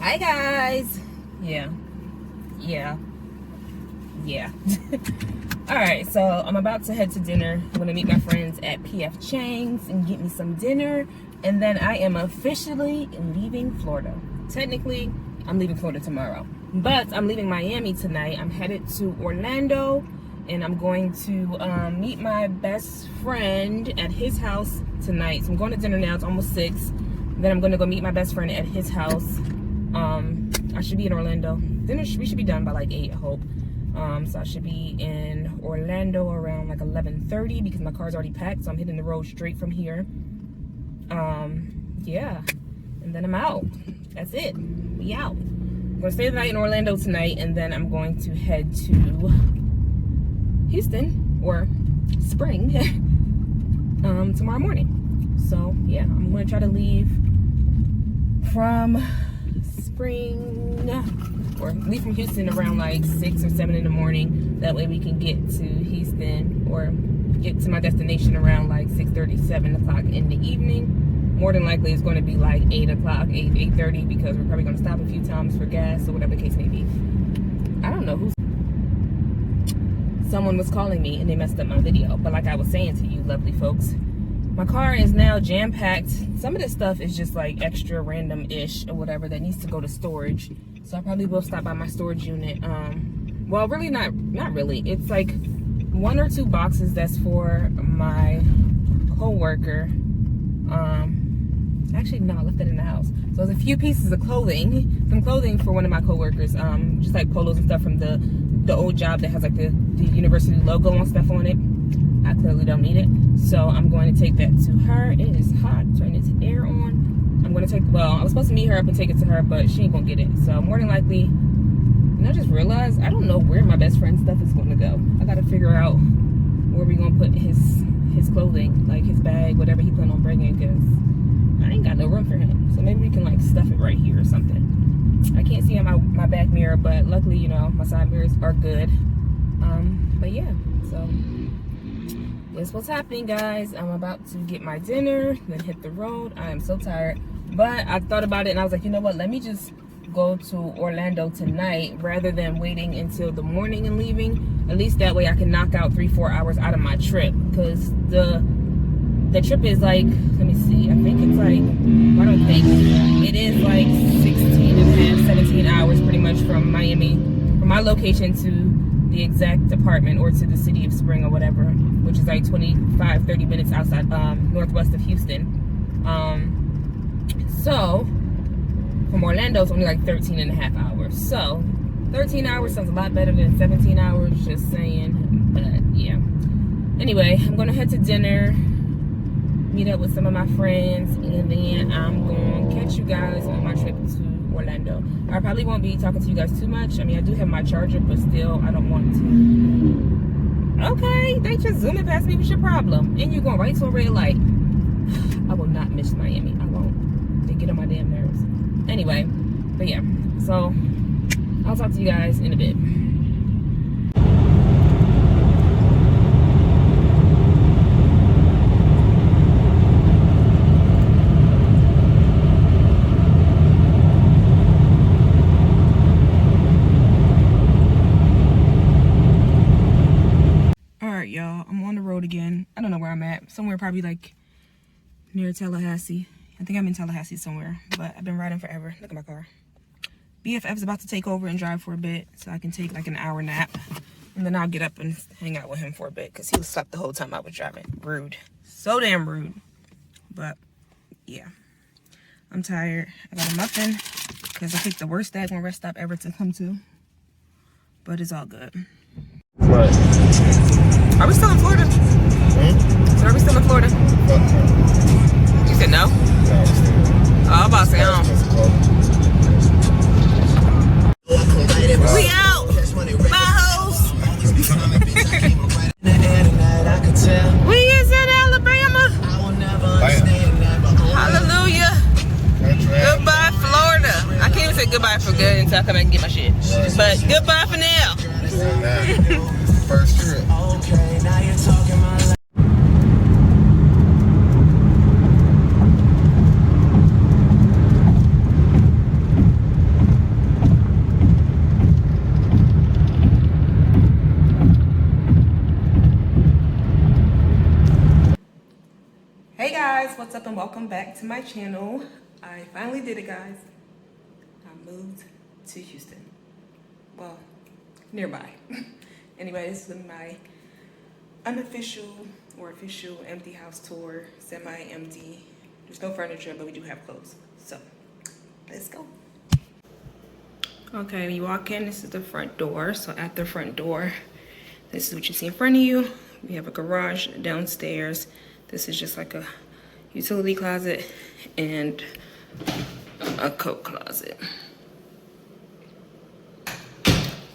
Hi guys. Yeah. All right, so I'm about to head to dinner. I'm gonna meet my friends at PF Chang's and get me some dinner, and then I am officially leaving Florida. Technically, I'm leaving Florida tomorrow, but I'm leaving Miami tonight. I'm headed to Orlando, and I'm going to meet my best friend at his house tonight. So I'm going to dinner now. It's almost 6. Then I'm gonna go meet my best friend at his house. I should be in Orlando. Dinner, we should be done by like 8, I hope. So I should be in Orlando around like 11:30 because my car's already packed. So I'm hitting the road straight from here. Yeah, and then I'm out. That's it. We out. I'm gonna stay the night in Orlando tonight, and then I'm going to head to Houston or Spring tomorrow morning. So yeah, I'm gonna try to leave from Spring or leave from Houston around like 6 or 7 in the morning. That way we can get to Houston or get to my destination around like 6:30, 7 o'clock in the evening. More than likely it's going to be like 8 o'clock, 8:30 because we're probably going to stop a few times for gas or whatever the case may be. I don't know who's. Someone was calling me and they messed up my video. But like I was saying to you lovely folks, my car is now jam-packed. Some of this stuff is just like extra random-ish or whatever that needs to go to storage. So I probably will stop by my storage unit. Well, really not really. It's like 1 or 2 boxes that's for my co-worker. Actually, no, I left it in the house. So there's a few pieces of clothing, some clothing for one of my co-workers. Just like polos and stuff from the old job that has like the university logo and stuff on it. I clearly don't need it, so I'm going to take that to her. It is hot. Turn this air on. I'm going to take, well, I was supposed to meet her up and take it to her, but she ain't going to get it. So more than likely, and I just realized I don't know where my best friend's stuff is going to go. I got to figure out where we're going to put his clothing, like his bag, whatever he planned on bringing, because I ain't got no room for him. So maybe we can like stuff it right here or something. I can't see on my back mirror, but luckily, you know, my side mirrors are good. But yeah, so that's what's happening, guys. I'm about to get my dinner, then hit the road. I am so tired, but I thought about it and I was like, you know what, let me just go to Orlando tonight rather than waiting until the morning and leaving. At least that way I can knock out 3-4 hours out of my trip, because the trip is like, let me see, I think it's like, I don't think it is like 16 and a half, 17 hours pretty much from Miami, from my location to the exact apartment or to the city of Spring or whatever, which is like 25-30 minutes outside northwest of Houston. So from Orlando it's only like 13 and a half hours. So 13 hours sounds a lot better than 17 hours, just saying. But yeah, anyway, I'm gonna head to dinner, meet up with some of my friends, and then I'm gonna catch you guys on my trip to Orlando. I probably won't be talking to you guys too much. I mean, I do have my charger, but still, I don't want to. Okay, they just zooming past me with your problem, and you're going right to a red light. I will not miss Miami. I won't. They get on my damn nerves. Anyway, but yeah, so I'll talk to you guys in a bit. Y'all, I'm on the road again. I don't know where I'm at. Somewhere probably like near Tallahassee. I think I'm in Tallahassee somewhere, but I've been riding forever. Look at my car. BFF's about to take over and drive for a bit, so I can take like an hour nap, and then I'll get up and hang out with him for a bit because he was slept the whole time I was driving. Rude. So damn rude. But yeah, I'm tired. I got a muffin because I picked the worst daggone rest stop ever to come to, but it's all good. Right. Are we still in Florida? So are we still in Florida? You said no? Oh, I'm about to say no. We out! Bye, hoes! We is in Alabama. Hallelujah. Goodbye, Florida. I can't even say goodbye for good until I come back and get my shit. But goodbye for now. First trip. Okay, now you're talking my life. up and welcome back to my channel. I finally did it, guys. I moved to Houston. Well, nearby. Anyway, this is my unofficial or official empty house tour, semi-empty. There's no furniture, but we do have clothes. So, let's go. Okay, when you walk in, this is the front door. So at the front door, this is what you see in front of you. We have a garage downstairs. This is just like a utility closet and a coat closet.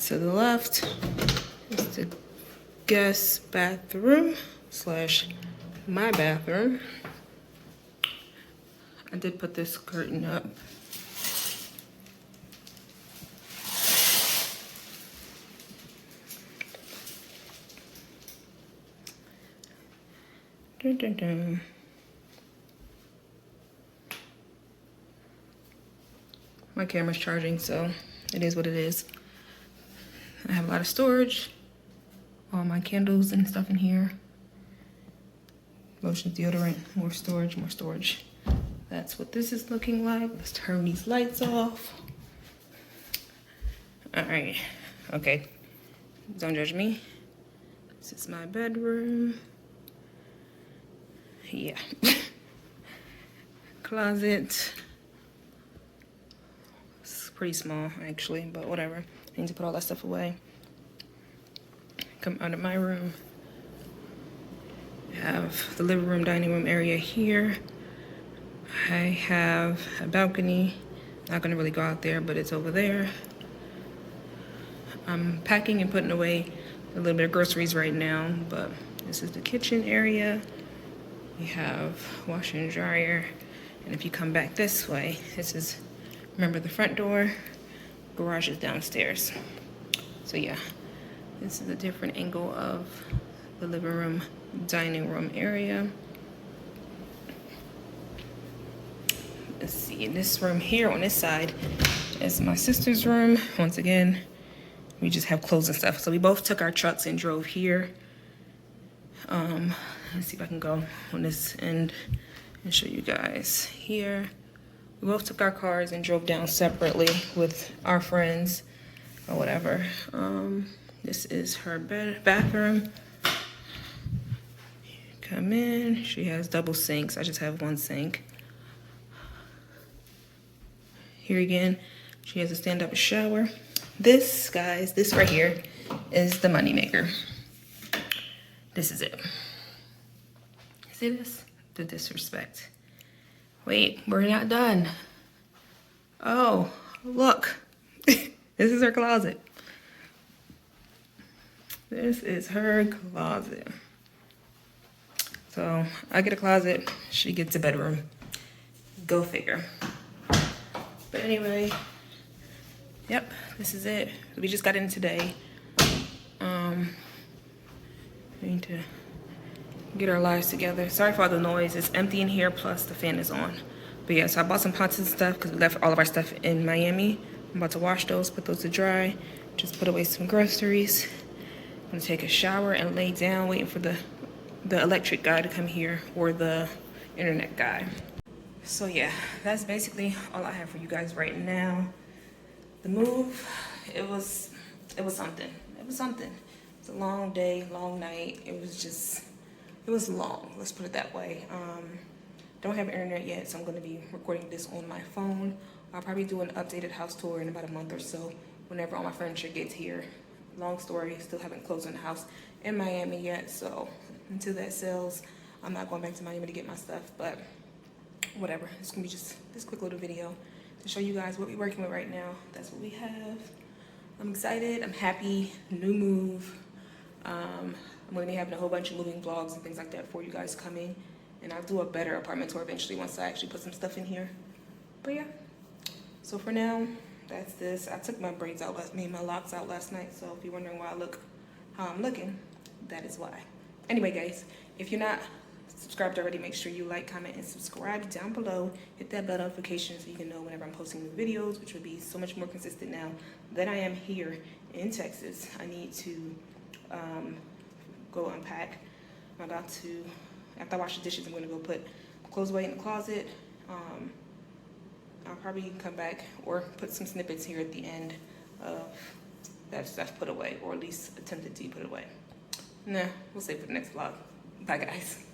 To the left is the guest bathroom slash my bathroom. I did put this curtain up. Dun, dun, dun. My camera's charging, so it is what it is. I have a lot of storage. All my candles and stuff in here. Lotion, deodorant, more storage, more storage. That's what this is looking like. Let's turn these lights off. All right, okay. Don't judge me. This is my bedroom. Yeah. Closet. It's pretty small, actually, but whatever. I need to put all that stuff away. Come out of my room. I have the living room, dining room area here. I have a balcony. Not gonna really go out there, but it's over there. I'm packing and putting away a little bit of groceries right now, but this is the kitchen area. We have washer and dryer. And if you come back this way, this is, remember the front door, garage is downstairs. So yeah, this is a different angle of the living room, dining room area. Let's see, in this room here on this side is my sister's room. Once again, we just have clothes and stuff. So we both took our trucks and drove here. Let's see if I can go on this end and show you guys here. We both took our cars and drove down separately with our friends or whatever. This is her bathroom. Come in, she has double sinks. I just have one sink. Here again, she has a stand-up shower. This, guys, this right here is the moneymaker. This is it. See this? The disrespect. Wait, we're not done. Oh, look. This is her closet. This is her closet. So I get a closet, she gets a bedroom. Go figure. But anyway, yep, this is it. We just got in today. We need to get our lives together. Sorry for all the noise. It's empty in here, plus the fan is on. But yeah, so I bought some pots and stuff because we left all of our stuff in Miami. I'm about to wash those, put those to dry. Just put away some groceries. I'm gonna take a shower and lay down, waiting for the electric guy to come here, or the internet guy. So yeah, that's basically all I have for you guys right now. The move, it was something. It was something. It's a long day, long night. It was long, let's put it that way. Don't have internet yet, so I'm gonna be recording this on my phone. I'll probably do an updated house tour in about a month or so, whenever all my furniture gets here. Long story, still haven't closed on the house in Miami yet, so until that sells, I'm not going back to Miami to get my stuff, but whatever. It's gonna be just this quick little video to show you guys what we're working with right now. That's what we have. I'm excited, I'm happy, new move. I'm gonna be having a whole bunch of moving vlogs and things like that for you guys coming. And I'll do a better apartment tour eventually once I actually put some stuff in here. But yeah, so for now, that's this. I took my braids out my locks out last night. So if you're wondering why I look how I'm looking, that is why. Anyway, guys, if you're not subscribed already, make sure you like, comment, and subscribe down below. Hit that bell notification so you can know whenever I'm posting new videos, which will be so much more consistent now that I am here in Texas. I need to go unpack. I'm about to, after I wash the dishes, I'm gonna go put clothes away in the closet. I'll probably come back or put some snippets here at the end of that stuff put away, or at least attempted to put away. Nah, we'll save for the next vlog. Bye guys.